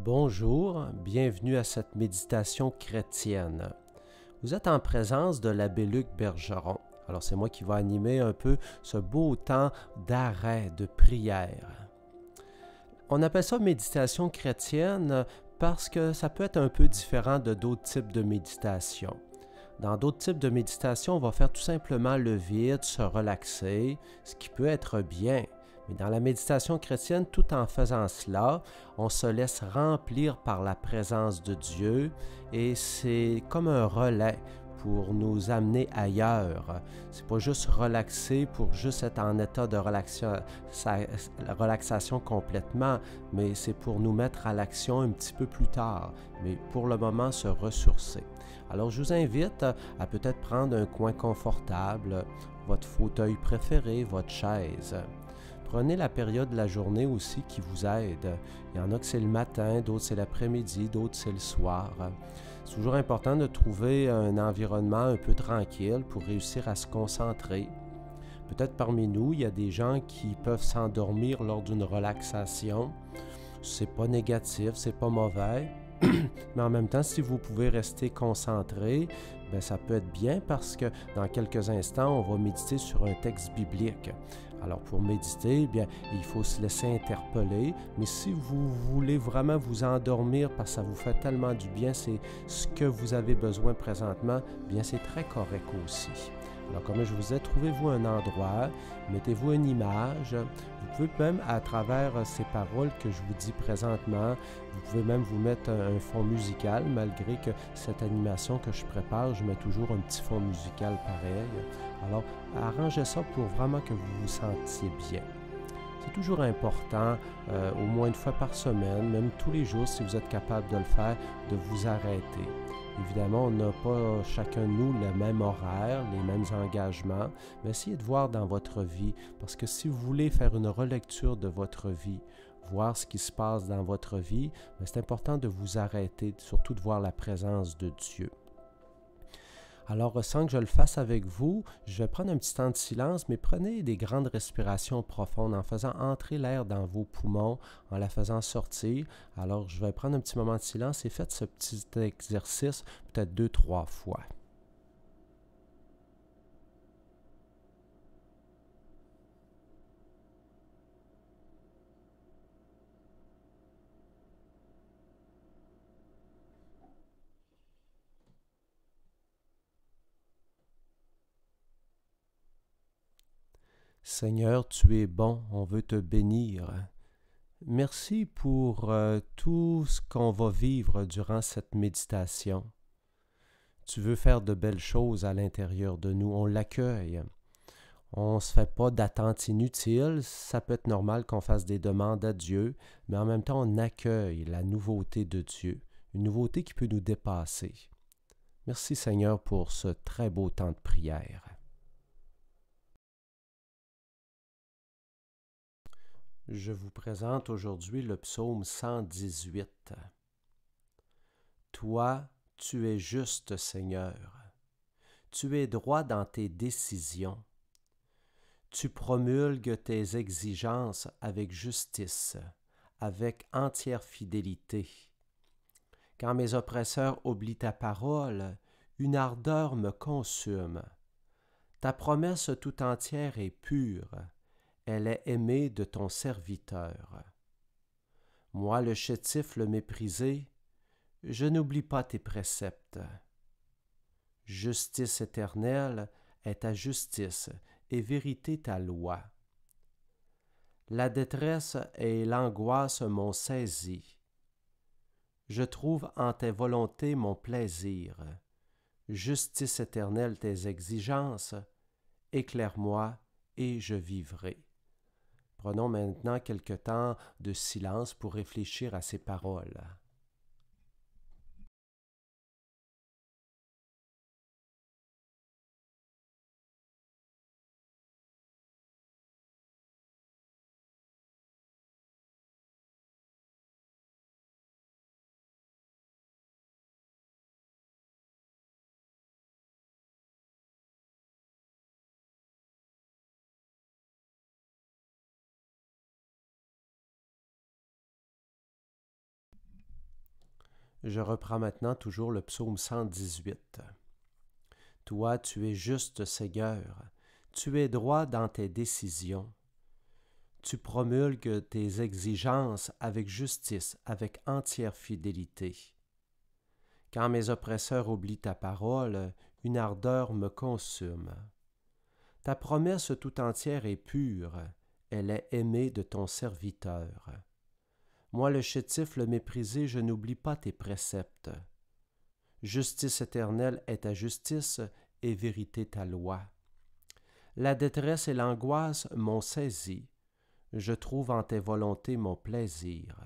Bonjour, bienvenue à cette méditation chrétienne. Vous êtes en présence de l'abbé Luc Bergeron. Alors c'est moi qui vais animer un peu ce beau temps d'arrêt, de prière. On appelle ça méditation chrétienne parce que ça peut être un peu différent de d'autres types de méditation. Dans d'autres types de méditation, on va faire tout simplement le vide, se relaxer, ce qui peut être bien. Mais dans la méditation chrétienne, tout en faisant cela, on se laisse remplir par la présence de Dieu et c'est comme un relais pour nous amener ailleurs. C'est pas juste relaxer pour juste être en état de relaxation complètement, mais c'est pour nous mettre à l'action un petit peu plus tard, mais pour le moment se ressourcer. Alors je vous invite à peut-être prendre un coin confortable, votre fauteuil préféré, votre chaise. Prenez la période de la journée aussi qui vous aide. Il y en a que c'est le matin, d'autres c'est l'après-midi, d'autres c'est le soir. C'est toujours important de trouver un environnement un peu tranquille pour réussir à se concentrer. Peut-être parmi nous, il y a des gens qui peuvent s'endormir lors d'une relaxation. C'est pas négatif, c'est pas mauvais. Mais en même temps, si vous pouvez rester concentré, bien, ça peut être bien parce que dans quelques instants, on va méditer sur un texte biblique. Alors pour méditer, bien, il faut se laisser interpeller, mais si vous voulez vraiment vous endormir parce que ça vous fait tellement du bien, c'est ce que vous avez besoin présentement, bien c'est très correct aussi. Alors comme je vous ai, trouvez-vous un endroit, mettez-vous une image, vous pouvez même à travers ces paroles que je vous dis présentement, vous pouvez même vous mettre un fond musical, malgré que cette animation que je prépare, je mets toujours un petit fond musical pareil. Alors, arrangez ça pour vraiment que vous vous sentiez bien. C'est toujours important, au moins une fois par semaine, même tous les jours, si vous êtes capable de le faire, de vous arrêter. Évidemment, on n'a pas chacun de nous le même horaire, les mêmes engagements, mais essayez de voir dans votre vie, parce que si vous voulez faire une relecture de votre vie, voir ce qui se passe dans votre vie, c'est important de vous arrêter, surtout de voir la présence de Dieu. Alors, sans que je le fasse avec vous, je vais prendre un petit temps de silence, mais prenez des grandes respirations profondes en faisant entrer l'air dans vos poumons, en la faisant sortir. Alors, je vais prendre un petit moment de silence et faites ce petit exercice peut-être 2-3 fois. Seigneur, tu es bon, on veut te bénir. Merci pour tout ce qu'on va vivre durant cette méditation. Tu veux faire de belles choses à l'intérieur de nous, on l'accueille. On ne se fait pas d'attente inutile, ça peut être normal qu'on fasse des demandes à Dieu, mais en même temps on accueille la nouveauté de Dieu, une nouveauté qui peut nous dépasser. Merci Seigneur pour ce très beau temps de prière. Je vous présente aujourd'hui le psaume 118. Toi, tu es juste, Seigneur. Tu es droit dans tes décisions. Tu promulgues tes exigences avec justice, avec entière fidélité. Quand mes oppresseurs oublient ta parole, une ardeur me consume. Ta promesse tout entière est pure, elle est aimée de ton serviteur. Moi, le chétif, le méprisé, je n'oublie pas tes préceptes. Justice éternelle est ta justice, et vérité ta loi. La détresse et l'angoisse m'ont saisi. Je trouve en tes volontés mon plaisir. Justice éternelle tes exigences, éclaire-moi et je vivrai. Prenons maintenant quelque temps de silence pour réfléchir à ces paroles. Je reprends maintenant toujours le psaume 118. Toi, tu es juste, Seigneur, tu es droit dans tes décisions. Tu promulgues tes exigences avec justice, avec entière fidélité. Quand mes oppresseurs oublient ta parole, une ardeur me consume. Ta promesse tout entière est pure, elle est aimée de ton serviteur. Moi, le chétif, le méprisé, je n'oublie pas tes préceptes. Justice éternelle est ta justice et vérité ta loi. La détresse et l'angoisse m'ont saisi. Je trouve en tes volontés mon plaisir.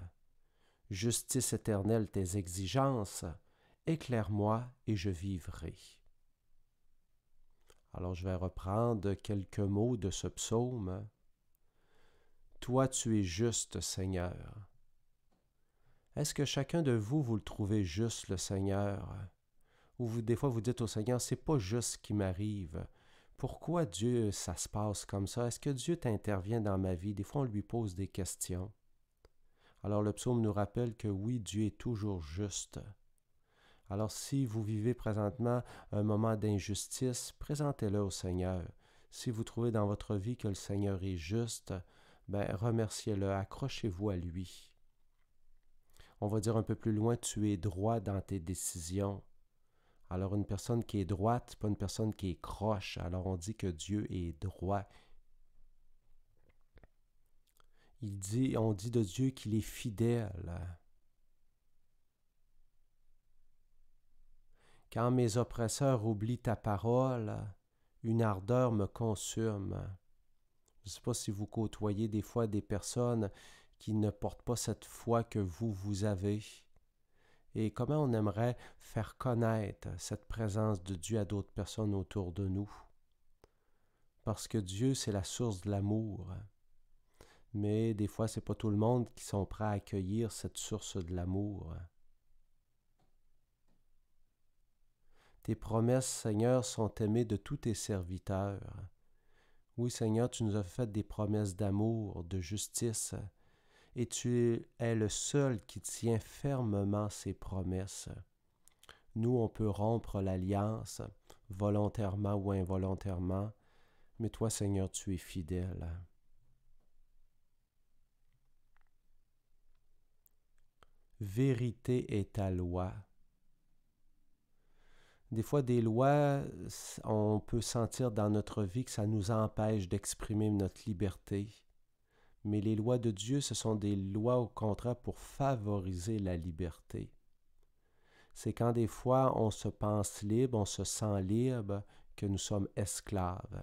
Justice éternelle tes exigences, éclaire-moi et je vivrai. Alors je vais reprendre quelques mots de ce psaume. Toi tu es juste, Seigneur. Est-ce que chacun de vous, vous le trouvez juste, le Seigneur? Ou vous, des fois, vous dites au Seigneur, c'est pas juste ce qui m'arrive. Pourquoi Dieu, ça se passe comme ça? Est-ce que Dieu t'intervient dans ma vie? Des fois, on lui pose des questions. Alors le psaume nous rappelle que oui, Dieu est toujours juste. Alors si vous vivez présentement un moment d'injustice, présentez-le au Seigneur. Si vous trouvez dans votre vie que le Seigneur est juste, remerciez-le, accrochez-vous à lui. On va dire un peu plus loin, tu es droit dans tes décisions. Alors une personne qui est droite, pas une personne qui est croche. Alors on dit que Dieu est droit. On dit de Dieu qu'il est fidèle. Quand mes oppresseurs oublient ta parole, une ardeur me consume. Je ne sais pas si vous côtoyez des fois des personnes qui ne portent pas cette foi que vous avez. Et comment on aimerait faire connaître cette présence de Dieu à d'autres personnes autour de nous. Parce que Dieu, c'est la source de l'amour. Mais des fois, ce n'est pas tout le monde qui sont prêts à accueillir cette source de l'amour. Tes promesses, Seigneur, sont aimées de tous tes serviteurs. Oui, Seigneur, tu nous as fait des promesses d'amour, de justice, et tu es le seul qui tient fermement ces promesses. Nous, on peut rompre l'alliance, volontairement ou involontairement, mais toi, Seigneur, tu es fidèle. Vérité est ta loi. Des fois, des lois, on peut sentir dans notre vie que ça nous empêche d'exprimer notre liberté. Mais les lois de Dieu, ce sont des lois au contraire pour favoriser la liberté. C'est quand des fois on se pense libre, on se sent libre, que nous sommes esclaves.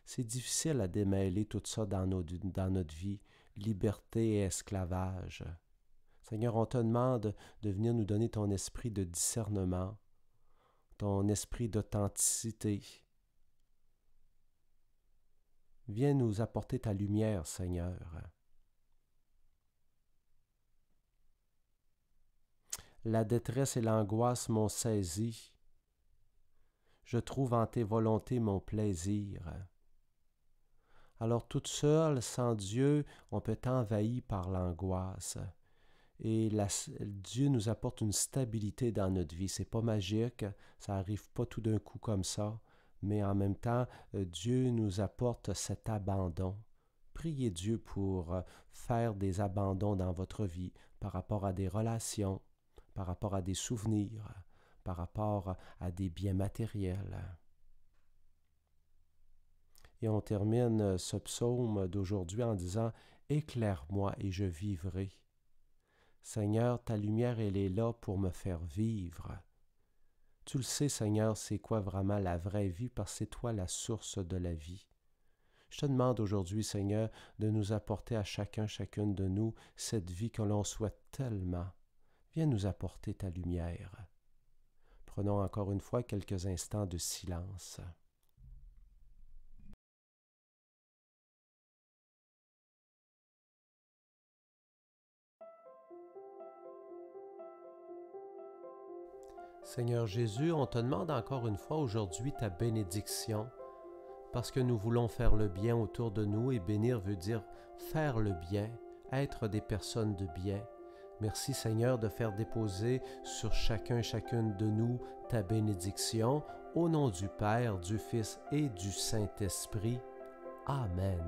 C'est difficile à démêler tout ça dans notre vie, liberté et esclavage. Seigneur, on te demande de venir nous donner ton esprit de discernement, ton esprit d'authenticité. Viens nous apporter ta lumière, Seigneur. La détresse et l'angoisse m'ont saisi. Je trouve en tes volontés mon plaisir. Alors toute seule, sans Dieu, on peut être envahi par l'angoisse. Et Dieu nous apporte une stabilité dans notre vie. C'est pas magique, ça n'arrive pas tout d'un coup comme ça, mais en même temps, Dieu nous apporte cet abandon. Priez Dieu pour faire des abandons dans votre vie par rapport à des relations, par rapport à des souvenirs, par rapport à des biens matériels. Et on termine ce psaume d'aujourd'hui en disant « Éclaire-moi et je vivrai ». Seigneur, ta lumière, elle est là pour me faire vivre. Tu le sais, Seigneur, c'est quoi vraiment la vraie vie, parce que c'est toi la source de la vie. Je te demande aujourd'hui, Seigneur, de nous apporter à chacune de nous cette vie que l'on souhaite tellement. Viens nous apporter ta lumière. Prenons encore une fois quelques instants de silence. Seigneur Jésus, on te demande encore une fois aujourd'hui ta bénédiction, parce que nous voulons faire le bien autour de nous, et bénir veut dire faire le bien, être des personnes de bien. Merci Seigneur de faire déposer sur chacun et chacune de nous ta bénédiction, au nom du Père, du Fils et du Saint-Esprit. Amen.